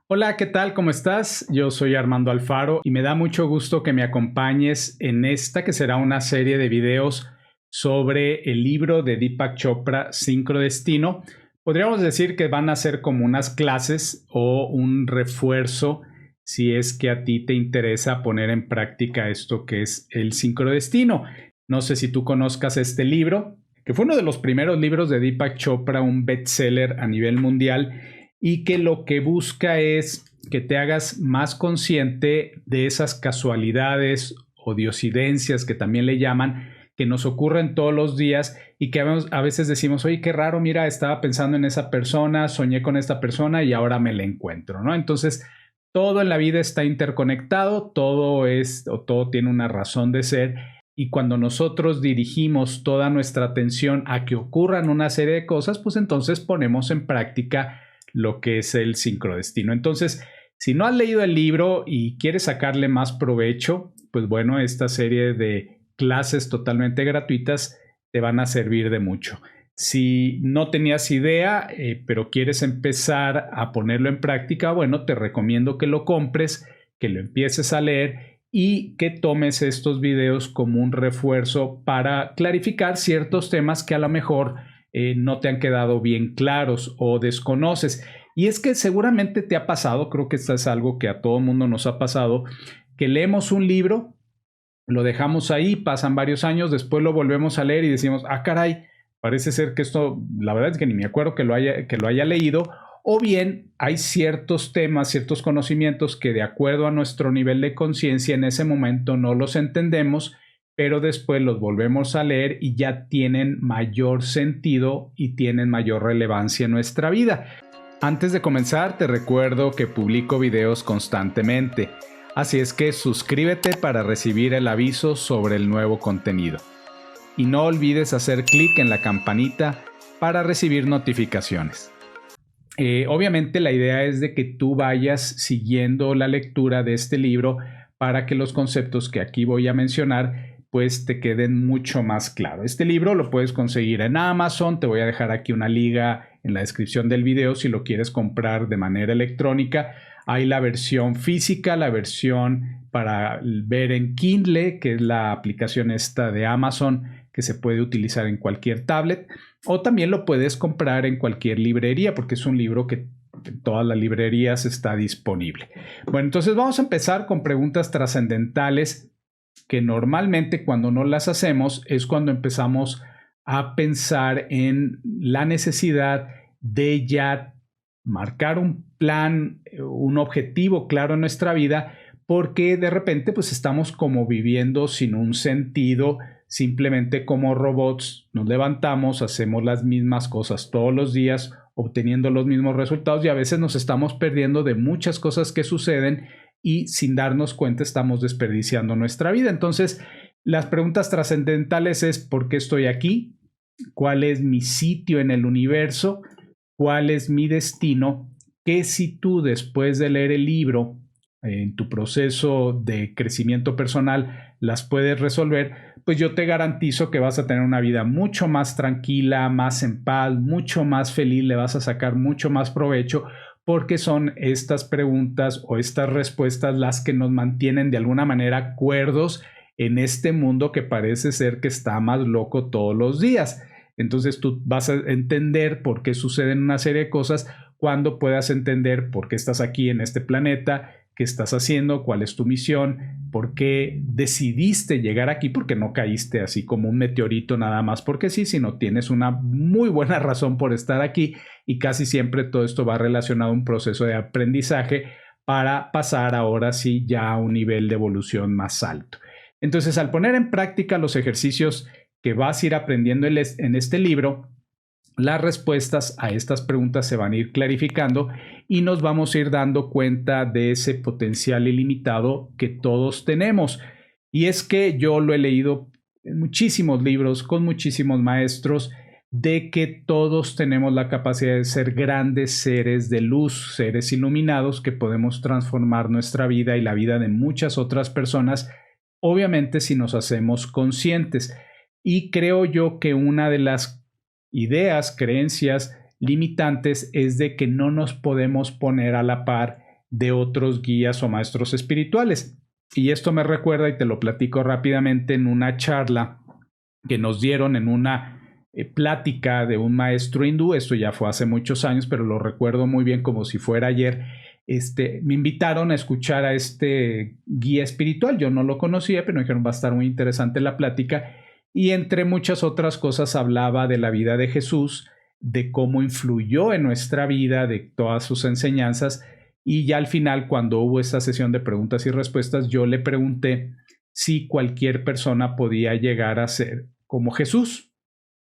Hola, ¿qué tal? ¿Cómo estás? Yo soy Armando Alfaro y me da mucho gusto que me acompañes en esta que será una serie de videos sobre el libro de Deepak Chopra, Sincrodestino. Podríamos decir que van a ser como unas clases o un refuerzo si es que a ti te interesa poner en práctica esto que es el sincrodestino. No sé si tú conozcas este libro, que fue uno de los primeros libros de Deepak Chopra, un bestseller a nivel mundial y que lo que busca es que te hagas más consciente de esas casualidades o diosidencias que también le llaman, que nos ocurren todos los días y que a veces decimos, oye, qué raro, mira, estaba pensando en esa persona, soñé con esta persona y ahora me la encuentro, ¿no? Entonces, todo en la vida está interconectado, todo es o todo tiene una razón de ser y cuando nosotros dirigimos toda nuestra atención a que ocurran una serie de cosas, pues entonces ponemos en práctica lo que es el sincrodestino. Entonces, si no has leído el libro y quieres sacarle más provecho, pues bueno, esta serie de clases totalmente gratuitas te van a servir de mucho. Si no tenías idea, pero quieres empezar a ponerlo en práctica, bueno, te recomiendo que lo compres, que lo empieces a leer y que tomes estos videos como un refuerzo para clarificar ciertos temas que a lo mejor no te han quedado bien claros o desconoces. Y es que seguramente te ha pasado, creo que esto es algo que a todo mundo nos ha pasado, que leemos un libro, lo dejamos ahí, pasan varios años, después lo volvemos a leer y decimos, ah, caray, parece ser que esto, la verdad es que ni me acuerdo que lo haya leído, o bien hay ciertos temas, ciertos conocimientos que de acuerdo a nuestro nivel de conciencia en ese momento no los entendemos, pero después los volvemos a leer y ya tienen mayor sentido y tienen mayor relevancia en nuestra vida. Antes de comenzar, te recuerdo que publico videos constantemente, así es que suscríbete para recibir el aviso sobre el nuevo contenido. Y no olvides hacer clic en la campanita para recibir notificaciones. Obviamente la idea es de que tú vayas siguiendo la lectura de este libro para que los conceptos que aquí voy a mencionar pues te queden mucho más claros. Este libro lo puedes conseguir en Amazon, te voy a dejar aquí una liga en la descripción del video si lo quieres comprar de manera electrónica. Hay la versión física, la versión para ver en Kindle, que es la aplicación esta de Amazon que se puede utilizar en cualquier tablet, o también lo puedes comprar en cualquier librería porque es un libro que en todas las librerías está disponible. Bueno, entonces vamos a empezar con preguntas trascendentales que normalmente cuando no las hacemos es cuando empezamos a pensar en la necesidad de ya marcar un plan, un objetivo claro en nuestra vida, porque de repente pues estamos como viviendo sin un sentido, simplemente como robots, nos levantamos, hacemos las mismas cosas todos los días, obteniendo los mismos resultados y a veces nos estamos perdiendo de muchas cosas que suceden y sin darnos cuenta estamos desperdiciando nuestra vida. Entonces, las preguntas trascendentales es ¿por qué estoy aquí? ¿Cuál es mi sitio en el universo? ¿Cuál es mi destino? Que si tú después de leer el libro en tu proceso de crecimiento personal las puedes resolver, pues yo te garantizo que vas a tener una vida mucho más tranquila, más en paz, mucho más feliz, le vas a sacar mucho más provecho porque son estas preguntas o estas respuestas las que nos mantienen de alguna manera cuerdos en este mundo que parece ser que está más loco todos los días. Entonces tú vas a entender por qué suceden una serie de cosas cuando puedas entender por qué estás aquí en este planeta, qué estás haciendo, cuál es tu misión, por qué decidiste llegar aquí, porque no caíste así como un meteorito nada más porque sí, sino tienes una muy buena razón por estar aquí y casi siempre todo esto va relacionado a un proceso de aprendizaje para pasar ahora sí ya a un nivel de evolución más alto. Entonces, al poner en práctica los ejercicios que vas a ir aprendiendo en este libro, las respuestas a estas preguntas se van a ir clarificando y nos vamos a ir dando cuenta de ese potencial ilimitado que todos tenemos. Y es que yo lo he leído en muchísimos libros, con muchísimos maestros, de que todos tenemos la capacidad de ser grandes seres de luz, seres iluminados que podemos transformar nuestra vida y la vida de muchas otras personas, obviamente si nos hacemos conscientes. Y creo yo que una de las ideas, creencias limitantes es de que no nos podemos poner a la par de otros guías o maestros espirituales. Y esto me recuerda, y te lo platico rápidamente, en una charla que nos dieron en una plática de un maestro hindú. Esto ya fue hace muchos años, pero lo recuerdo muy bien como si fuera ayer. Me invitaron a escuchar a este guía espiritual. Yo no lo conocía, pero me dijeron va a estar muy interesante la plática. Y entre muchas otras cosas hablaba de la vida de Jesús, de cómo influyó en nuestra vida, de todas sus enseñanzas. Y ya al final, cuando hubo esta sesión de preguntas y respuestas, yo le pregunté si cualquier persona podía llegar a ser como Jesús.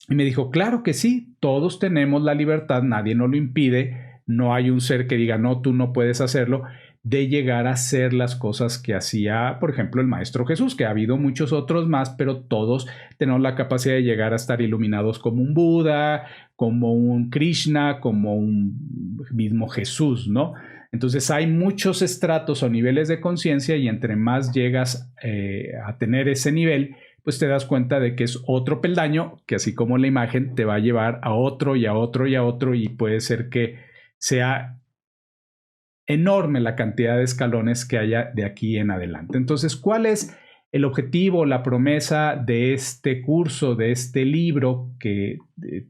Y me dijo, claro que sí, todos tenemos la libertad, nadie nos lo impide, no hay un ser que diga, no, tú no puedes hacerlo, de llegar a hacer las cosas que hacía, por ejemplo, el Maestro Jesús, que ha habido muchos otros más, pero todos tenemos la capacidad de llegar a estar iluminados como un Buda, como un Krishna, como un mismo Jesús, ¿no? Entonces hay muchos estratos o niveles de conciencia y entre más llegas a tener ese nivel, pues te das cuenta de que es otro peldaño que así como la imagen te va a llevar a otro y a otro y a otro y puede ser que sea enorme la cantidad de escalones que haya de aquí en adelante. Entonces, ¿cuál es el objetivo, la promesa de este curso, de este libro que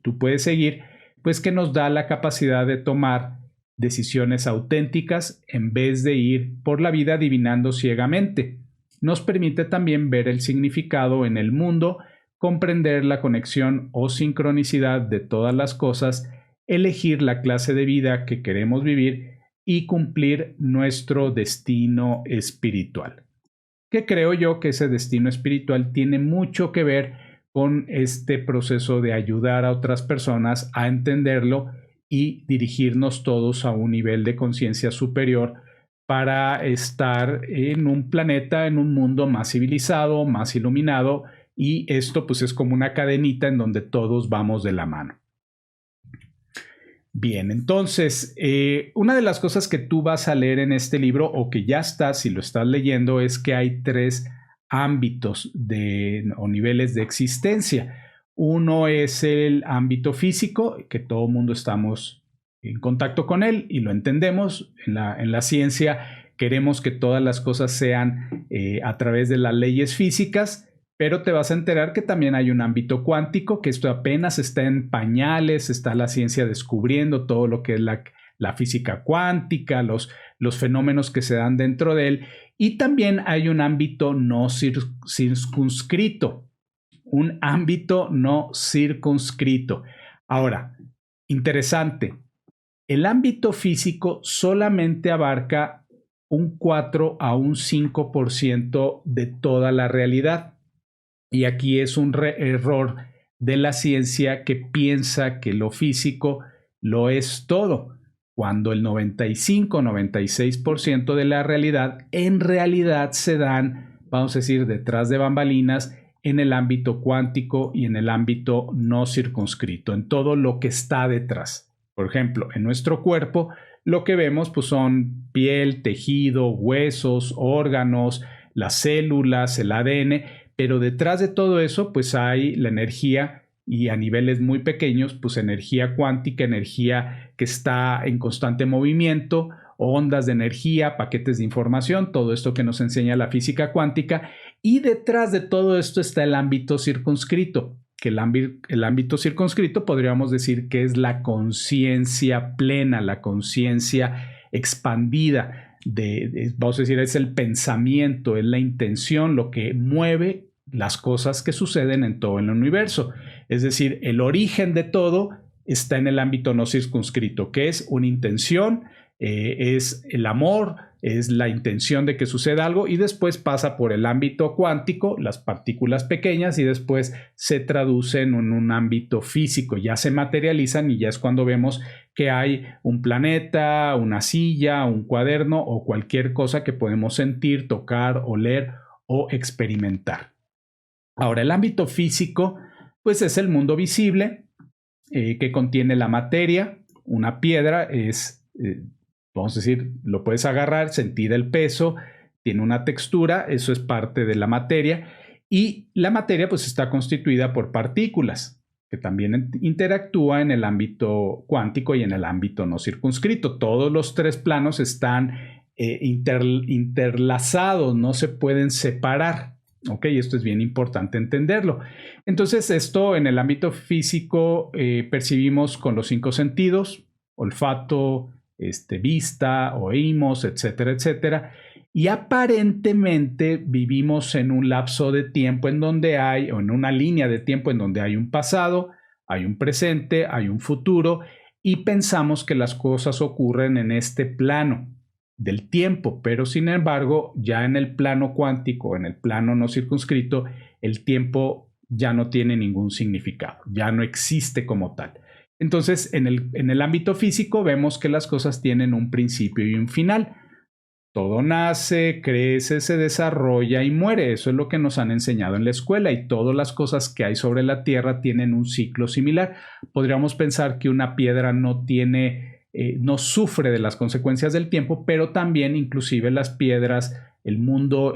tú puedes seguir? Pues que nos da la capacidad de tomar decisiones auténticas en vez de ir por la vida adivinando ciegamente. Nos permite también ver el significado en el mundo, comprender la conexión o sincronicidad de todas las cosas, elegir la clase de vida que queremos vivir y cumplir nuestro destino espiritual. Que creo yo que ese destino espiritual tiene mucho que ver con este proceso de ayudar a otras personas a entenderlo y dirigirnos todos a un nivel de conciencia superior para estar en un planeta, en un mundo más civilizado, más iluminado, y esto pues es como una cadenita en donde todos vamos de la mano. Bien, entonces, una de las cosas que tú vas a leer en este libro o que ya estás, si lo estás leyendo, es que hay 3 ámbitos o niveles de existencia. Uno es el ámbito físico, que todo el mundo estamos en contacto con él y lo entendemos. En la ciencia queremos que todas las cosas sean a través de las leyes físicas, pero te vas a enterar que también hay un ámbito cuántico, que esto apenas está en pañales, está la ciencia descubriendo todo lo que es la física cuántica, los fenómenos que se dan dentro de él, y también hay un ámbito no circunscrito, un ámbito no circunscrito. Ahora, interesante, el ámbito físico solamente abarca un 4 a un 5% de toda la realidad. Y aquí es un error de la ciencia que piensa que lo físico lo es todo, cuando el 95-96% de la realidad en realidad se dan, vamos a decir, detrás de bambalinas en el ámbito cuántico y en el ámbito no circunscrito, en todo lo que está detrás. Por ejemplo, en nuestro cuerpo lo que vemos pues, son piel, tejido, huesos, órganos, las células, el ADN, pero detrás de todo eso pues hay la energía y a niveles muy pequeños pues energía cuántica, energía que está en constante movimiento, ondas de energía, paquetes de información, todo esto que nos enseña la física cuántica, y detrás de todo esto está el ámbito circunscrito, que el ámbito circunscrito podríamos decir que es la conciencia plena, la conciencia expandida. Vamos a decir, es el pensamiento, es la intención, lo que mueve las cosas que suceden en todo el universo. Es decir, el origen de todo está en el ámbito no circunscrito, que es una intención, es el amor, es la intención de que suceda algo y después pasa por el ámbito cuántico, las partículas pequeñas y después se traducen en un ámbito físico, ya se materializan y ya es cuando vemos que hay un planeta, una silla, un cuaderno o cualquier cosa que podemos sentir, tocar, oler o experimentar. Ahora, el ámbito físico, pues es el mundo visible que contiene la materia. Una piedra es, vamos a decir, lo puedes agarrar, sentir el peso, tiene una textura, eso es parte de la materia. Y la materia pues está constituida por partículas que también interactúa en el ámbito cuántico y en el ámbito no circunscrito. Todos los 3 planos están interlazados, no se pueden separar. Ok, esto es bien importante entenderlo. Entonces, esto en el ámbito físico percibimos con los 5 sentidos: olfato, vista, oímos, etcétera, etcétera. Y aparentemente vivimos en un lapso de tiempo en donde hay, o en una línea de tiempo en donde hay un pasado, hay un presente, hay un futuro, y pensamos que las cosas ocurren en este plano del tiempo, pero sin embargo, ya en el plano cuántico, en el plano no circunscrito, el tiempo ya no tiene ningún significado, ya no existe como tal. Entonces, en el ámbito físico vemos que las cosas tienen un principio y un final. Todo nace, crece, se desarrolla y muere. Eso es lo que nos han enseñado en la escuela, y todas las cosas que hay sobre la Tierra tienen un ciclo similar. Podríamos pensar que una piedra no sufre de las consecuencias del tiempo, pero también inclusive las piedras, el mundo,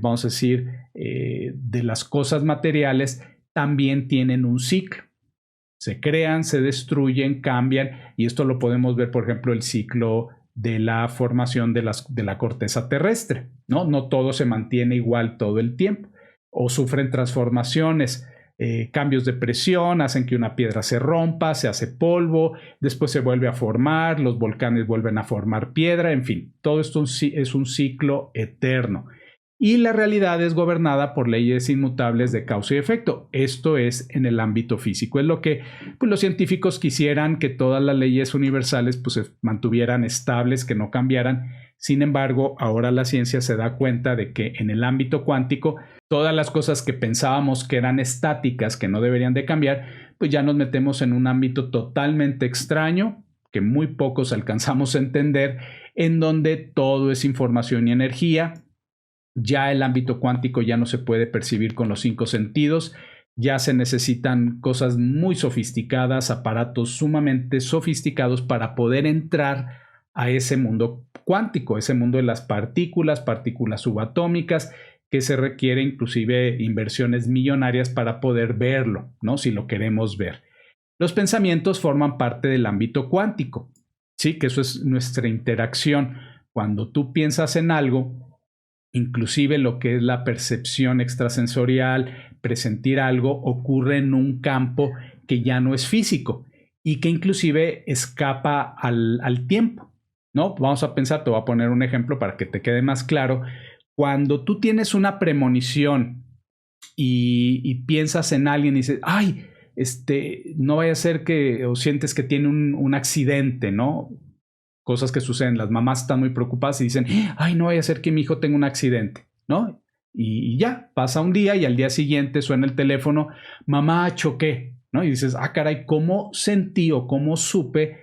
vamos a decir, de las cosas materiales, también tienen un ciclo. Se crean, se destruyen, cambian, y esto lo podemos ver, por ejemplo, el ciclo de la formación de la corteza terrestre, ¿no? No todo se mantiene igual todo el tiempo, o sufren transformaciones, cambios de presión hacen que una piedra se rompa, se hace polvo, después se vuelve a formar, los volcanes vuelven a formar piedra, en fin, todo esto es un ciclo eterno. Y la realidad es gobernada por leyes inmutables de causa y efecto. Esto es en el ámbito físico. Es lo que pues, los científicos quisieran, que todas las leyes universales pues, se mantuvieran estables, que no cambiaran. Sin embargo, ahora la ciencia se da cuenta de que en el ámbito cuántico, todas las cosas que pensábamos que eran estáticas, que no deberían de cambiar, pues ya nos metemos en un ámbito totalmente extraño, que muy pocos alcanzamos a entender, en donde todo es información y energía. Ya el ámbito cuántico ya no se puede percibir con los 5 sentidos, ya se necesitan cosas muy sofisticadas, aparatos sumamente sofisticados para poder entrar a ese mundo cuántico, ese mundo de las partículas subatómicas, que se requiere inclusive inversiones millonarias para poder verlo, ¿no? Si lo queremos ver. Los pensamientos forman parte del ámbito cuántico, sí, que eso es nuestra interacción. Cuando tú piensas en algo, inclusive lo que es la percepción extrasensorial, presentir algo, ocurre en un campo que ya no es físico y que inclusive escapa al tiempo, ¿no? Vamos a pensar, te voy a poner un ejemplo para que te quede más claro. Cuando tú tienes una premonición y piensas en alguien y dices, ay, no vaya a ser que, o sientes que tiene un accidente, ¿no? Cosas que suceden, las mamás están muy preocupadas y dicen, ay, no vaya a ser que mi hijo tenga un accidente, ¿no? Y ya, pasa un día y al día siguiente suena el teléfono, mamá, choqué, ¿no? Y dices, ah, caray, ¿cómo sentí o cómo supe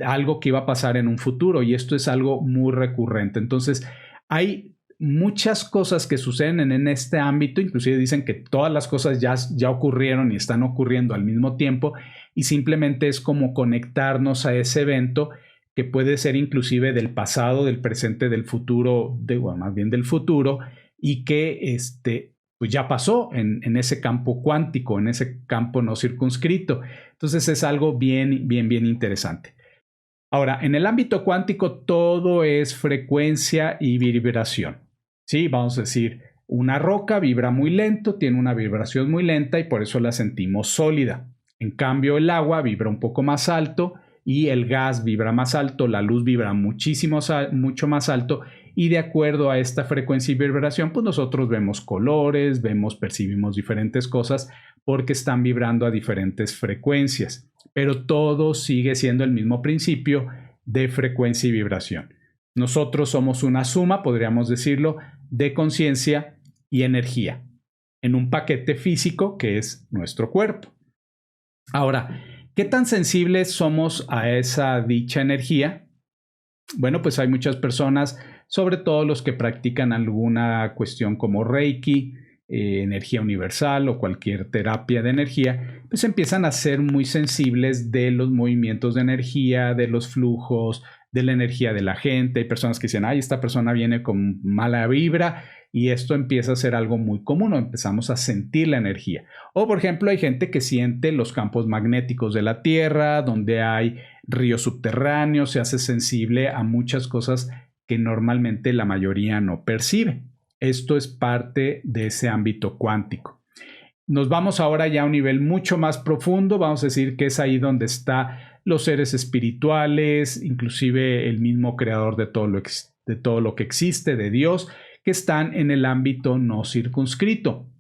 algo que iba a pasar en un futuro? Y esto es algo muy recurrente. Entonces, hay muchas cosas que suceden en este ámbito, inclusive dicen que todas las cosas ya ocurrieron y están ocurriendo al mismo tiempo, y simplemente es como conectarnos a ese evento, que puede ser inclusive del pasado, del presente, del futuro, más bien del futuro, y que pues ya pasó en ese campo cuántico, en ese campo no circunscrito. Entonces es algo bien, bien, bien interesante. Ahora, en el ámbito cuántico todo es frecuencia y vibración. Sí, vamos a decir, una roca vibra muy lento, tiene una vibración muy lenta y por eso la sentimos sólida. En cambio, el agua vibra un poco más alto, y el gas vibra más alto, la luz vibra mucho más alto, y de acuerdo a esta frecuencia y vibración, pues nosotros vemos colores, percibimos diferentes cosas porque están vibrando a diferentes frecuencias, pero todo sigue siendo el mismo principio de frecuencia y vibración. Nosotros somos una suma, podríamos decirlo, de conciencia y energía en un paquete físico que es nuestro cuerpo. Ahora, ¿qué tan sensibles somos a esa dicha energía? Bueno, pues hay muchas personas, sobre todo los que practican alguna cuestión como Reiki, energía universal o cualquier terapia de energía, pues empiezan a ser muy sensibles de los movimientos de energía, de los flujos, de la energía de la gente. Hay personas que dicen, ay, esta persona viene con mala vibra, y esto empieza a ser algo muy común, o empezamos a sentir la energía. O, por ejemplo, hay gente que siente los campos magnéticos de la Tierra, donde hay ríos subterráneos, se hace sensible a muchas cosas que normalmente la mayoría no percibe. Esto es parte de ese ámbito cuántico. Nos vamos ahora ya a un nivel mucho más profundo, vamos a decir que es ahí donde están los seres espirituales, inclusive el mismo creador de todo lo que existe, de Dios, que están en el ámbito no circunscrito,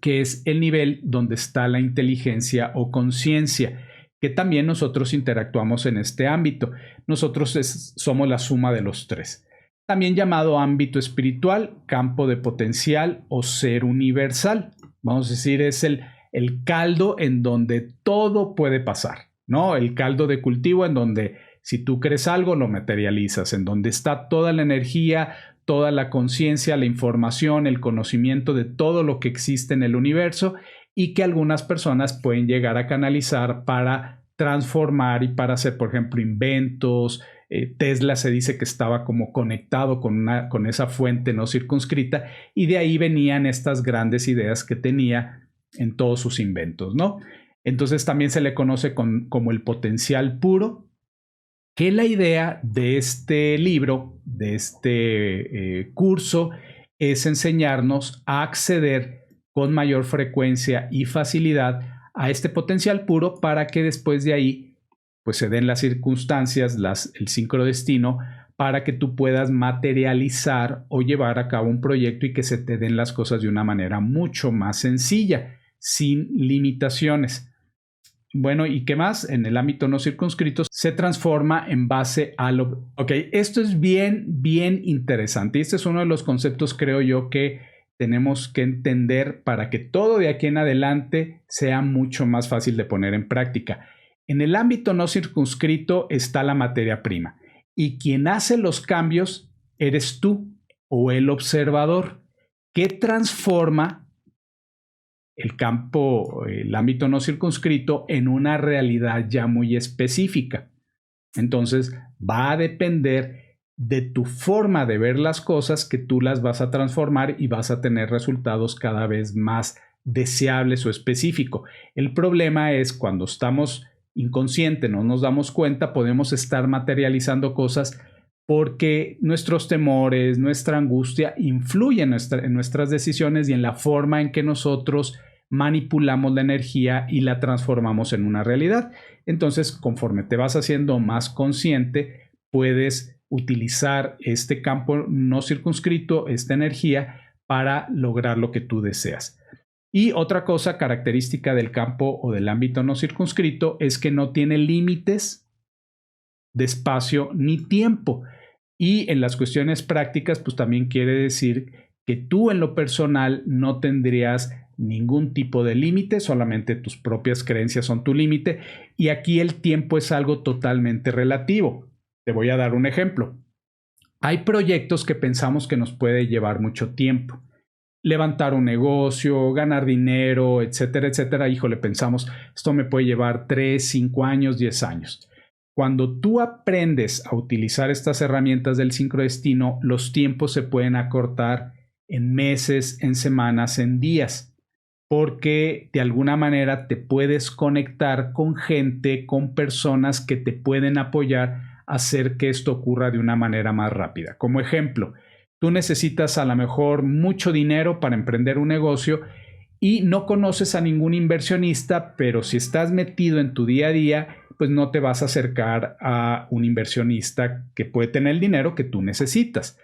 que es el nivel donde está la inteligencia o conciencia, que también nosotros interactuamos en este ámbito. Nosotros somos la suma de los tres. También llamado ámbito espiritual, campo de potencial o ser universal. Vamos a decir, es el caldo en donde todo puede pasar, ¿no? El caldo de cultivo en donde si tú crees algo, lo materializas, en donde está toda la energía, toda la conciencia, la información, el conocimiento de todo lo que existe en el universo y que algunas personas pueden llegar a canalizar para transformar y para hacer, por ejemplo, inventos. Tesla se dice que estaba como conectado con esa fuente no circunscrita y de ahí venían estas grandes ideas que tenía en todos sus inventos, ¿no? Entonces también se le conoce como el potencial puro, que la idea de este libro, de este curso, es enseñarnos a acceder con mayor frecuencia y facilidad a este potencial puro para que después de ahí pues se den las circunstancias, el sincrodestino, para que tú puedas materializar o llevar a cabo un proyecto y que se te den las cosas de una manera mucho más sencilla, sin limitaciones. Bueno, ¿y qué más? En el ámbito no circunscrito se transforma en base a lo... Ok, esto es bien interesante. Este es uno de los conceptos, creo yo, que tenemos que entender para que todo de aquí en adelante sea mucho más fácil de poner en práctica. En el ámbito no circunscrito está la materia prima y quien hace los cambios eres tú o el observador que transforma el ámbito no circunscrito en una realidad ya muy específica. Entonces va a depender de tu forma de ver las cosas que tú las vas a transformar y vas a tener resultados cada vez más deseables o específicos. El problema es cuando estamos inconscientes, no nos damos cuenta, podemos estar materializando cosas porque nuestros temores, nuestra angustia influyen en nuestras decisiones y en la forma en que nosotros manipulamos la energía y la transformamos en una realidad. Entonces, conforme te vas haciendo más consciente, puedes utilizar este campo no circunscrito, esta energía, para lograr lo que tú deseas. Y otra cosa característica del campo o del ámbito no circunscrito es que no tiene límites de espacio ni tiempo. Y en las cuestiones prácticas, pues también quiere decir que tú en lo personal no tendrías ningún tipo de límite, solamente tus propias creencias son tu límite. Y aquí el tiempo es algo totalmente relativo. Te voy a dar un ejemplo. Hay proyectos que pensamos que nos puede llevar mucho tiempo. Levantar un negocio, ganar dinero, etcétera, etcétera. Híjole, pensamos, esto me puede llevar 3, 5 años, 10 años. Cuando tú aprendes a utilizar estas herramientas del sincrodestino, los tiempos se pueden acortar en meses, en semanas, en días, porque de alguna manera te puedes conectar con gente, con personas que te pueden apoyar a hacer que esto ocurra de una manera más rápida. Como ejemplo, tú necesitas a lo mejor mucho dinero para emprender un negocio y no conoces a ningún inversionista, pero si estás metido en tu día a día, pues no te vas a acercar a un inversionista que puede tener el dinero que tú necesitas.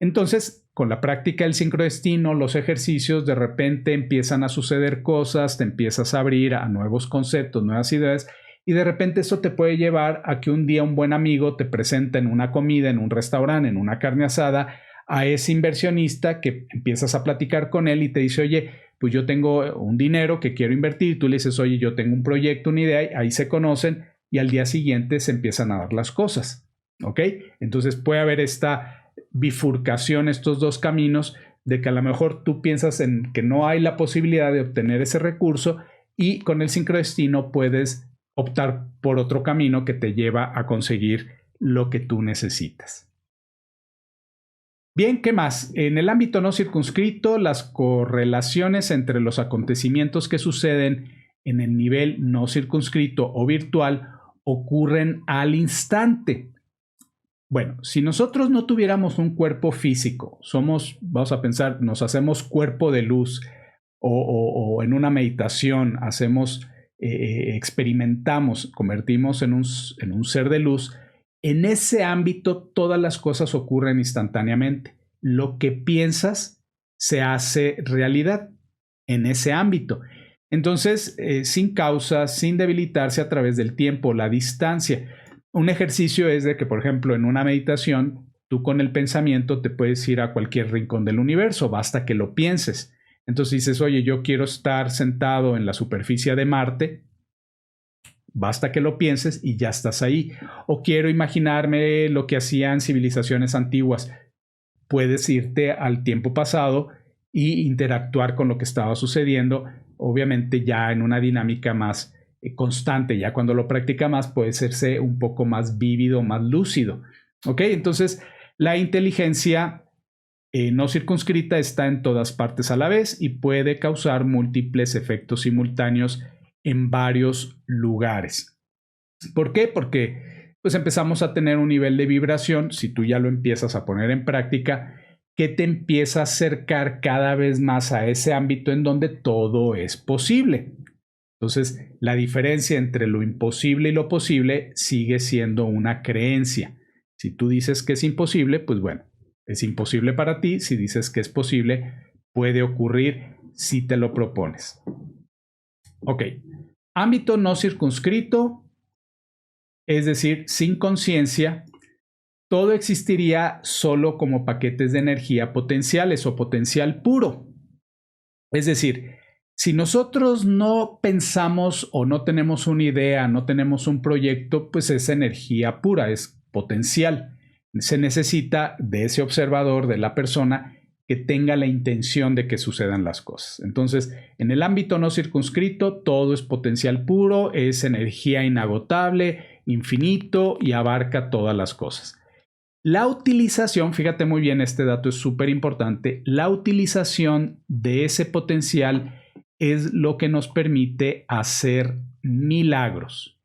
Entonces, con la práctica del sincrodestino, los ejercicios, de repente empiezan a suceder cosas, te empiezas a abrir a nuevos conceptos, nuevas ideas, y de repente eso te puede llevar a que un día un buen amigo te presenta en una comida, en un restaurante, en una carne asada, a ese inversionista que empiezas a platicar con él y te dice, oye, pues yo tengo un dinero que quiero invertir. Tú le dices, oye, yo tengo un proyecto, una idea, y ahí se conocen y al día siguiente se empiezan a dar las cosas. ¿Ok? Entonces puede haber esta bifurcación, estos dos caminos, de que a lo mejor tú piensas en que no hay la posibilidad de obtener ese recurso y con el sincrodestino puedes optar por otro camino que te lleva a conseguir lo que tú necesitas. Bien, ¿qué más? En el ámbito no circunscrito, las correlaciones entre los acontecimientos que suceden en el nivel no circunscrito o virtual ocurren al instante. Bueno, si nosotros no tuviéramos un cuerpo físico, vamos a pensar, nos hacemos cuerpo de luz o en una meditación experimentamos, convertimos en un ser de luz, en ese ámbito todas las cosas ocurren instantáneamente. Lo que piensas se hace realidad en ese ámbito. Entonces, sin causa, sin debilitarse a través del tiempo, la distancia. Un ejercicio es de que, por ejemplo, en una meditación, tú con el pensamiento te puedes ir a cualquier rincón del universo, basta que lo pienses. Entonces dices, oye, yo quiero estar sentado en la superficie de Marte, basta que lo pienses y ya estás ahí. O quiero imaginarme lo que hacían civilizaciones antiguas. Puedes irte al tiempo pasado e interactuar con lo que estaba sucediendo, obviamente ya en una dinámica más constante. Ya cuando lo practica más puede hacerse un poco más vívido, más lúcido. ¿Ok? Entonces, la inteligencia no circunscrita está en todas partes a la vez y puede causar múltiples efectos simultáneos en varios lugares. ¿Por qué? Porque pues empezamos a tener un nivel de vibración, si tú ya lo empiezas a poner en práctica, que te empieza a acercar cada vez más a ese ámbito en donde todo es posible. Entonces, la diferencia entre lo imposible y lo posible sigue siendo una creencia. Si tú dices que es imposible, pues bueno, es imposible para ti. Si dices que es posible, puede ocurrir si te lo propones. Ok, ámbito no circunscrito, es decir, sin conciencia, todo existiría solo como paquetes de energía potenciales o potencial puro. Es decir, si nosotros no pensamos o no tenemos una idea, no tenemos un proyecto, pues es energía pura, es potencial. Se necesita de ese observador, de la persona, que tenga la intención de que sucedan las cosas. Entonces, en el ámbito no circunscrito, todo es potencial puro, es energía inagotable, infinito y abarca todas las cosas. La utilización, fíjate muy bien, este dato es súper importante, la utilización de ese potencial es lo que nos permite hacer milagros.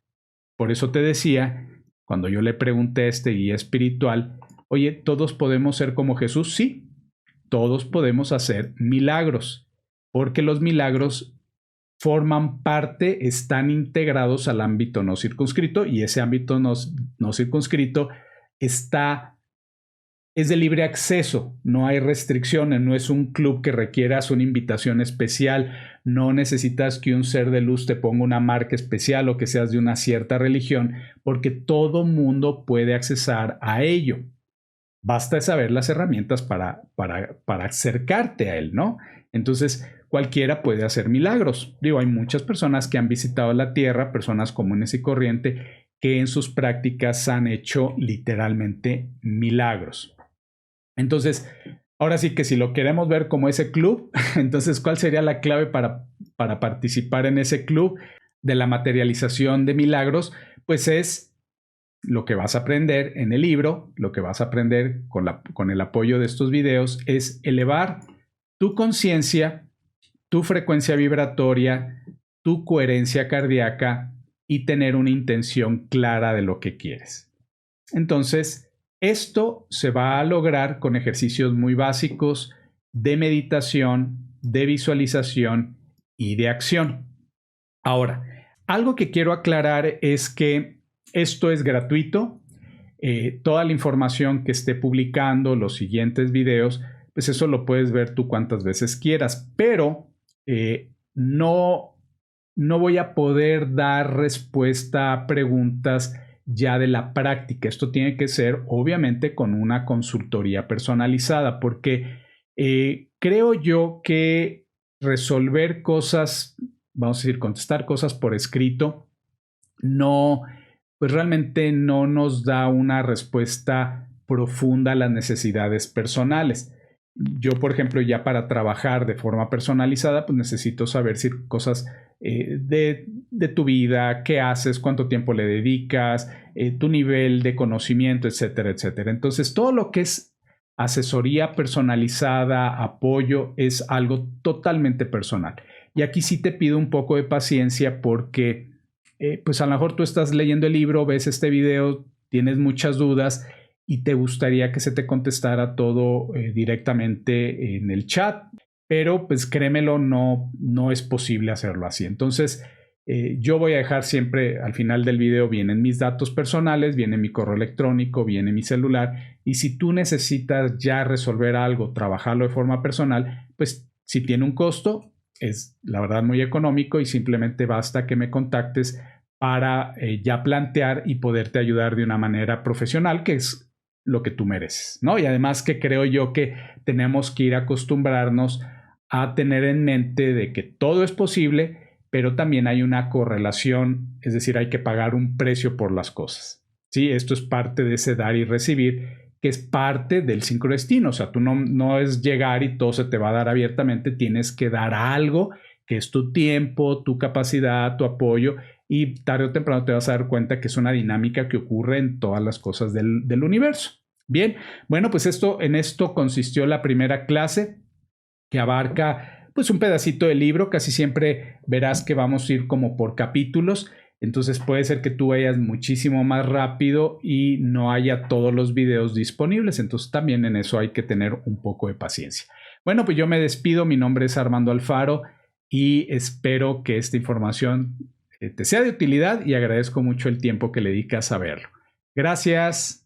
Por eso te decía, cuando yo le pregunté a este guía espiritual, oye, ¿todos podemos ser como Jesús? Sí, todos podemos hacer milagros, porque los milagros forman parte, están integrados al ámbito no circunscrito y ese ámbito no circunscrito es de libre acceso, no hay restricciones, no es un club que requieras una invitación especial, no necesitas que un ser de luz te ponga una marca especial o que seas de una cierta religión, porque todo mundo puede accesar a ello. Basta saber las herramientas para acercarte a él, ¿no? Entonces, cualquiera puede hacer milagros. Digo, hay muchas personas que han visitado la Tierra, personas comunes y corrientes, que en sus prácticas han hecho literalmente milagros. Entonces, ahora sí que si lo queremos ver como ese club, entonces, ¿cuál sería la clave para participar en ese club de la materialización de milagros? Pues es lo que vas a aprender en el libro, lo que vas a aprender con el apoyo de estos videos, es elevar tu conciencia, tu frecuencia vibratoria, tu coherencia cardíaca y tener una intención clara de lo que quieres. Entonces, esto se va a lograr con ejercicios muy básicos de meditación, de visualización y de acción. Ahora, algo que quiero aclarar es que esto es gratuito. Toda la información que esté publicando, los siguientes videos, pues eso lo puedes ver tú cuantas veces quieras, pero no voy a poder dar respuesta a preguntas ya de la práctica. Esto tiene que ser obviamente con una consultoría personalizada, porque creo yo que resolver cosas, vamos a decir, contestar cosas por escrito, pues realmente no nos da una respuesta profunda a las necesidades personales. Yo, por ejemplo, ya para trabajar de forma personalizada, pues necesito saber si cosas de tu vida, qué haces, cuánto tiempo le dedicas, tu nivel de conocimiento, etcétera, etcétera. Entonces, todo lo que es asesoría personalizada, apoyo, es algo totalmente personal. Y aquí sí te pido un poco de paciencia porque pues a lo mejor tú estás leyendo el libro, ves este video, tienes muchas dudas y te gustaría que se te contestara todo directamente en el chat, pero pues créemelo, no es posible hacerlo así. Entonces, yo voy a dejar siempre al final del video, vienen mis datos personales, viene mi correo electrónico, viene mi celular, y si tú necesitas ya resolver algo, trabajarlo de forma personal, pues si tiene un costo, es la verdad muy económico y simplemente basta que me contactes para ya plantear y poderte ayudar de una manera profesional, que es lo que tú mereces, ¿no? Y además que creo yo que tenemos que ir a acostumbrarnos a tener en mente de que todo es posible, pero también hay una correlación, es decir, hay que pagar un precio por las cosas. Sí, esto es parte de ese dar y recibir, que es parte del sincrodestino. O sea, tú no es llegar y todo se te va a dar abiertamente, tienes que dar algo que es tu tiempo, tu capacidad, tu apoyo, y tarde o temprano te vas a dar cuenta que es una dinámica que ocurre en todas las cosas del universo. Bien, bueno, pues en esto consistió la primera clase, que abarca pues un pedacito del libro. Casi siempre verás que vamos a ir como por capítulos, entonces puede ser que tú vayas muchísimo más rápido y no haya todos los videos disponibles, entonces también en eso hay que tener un poco de paciencia. Bueno, pues yo me despido, mi nombre es Armando Alfaro y espero que esta información te sea de utilidad y agradezco mucho el tiempo que le dedicas a verlo. Gracias.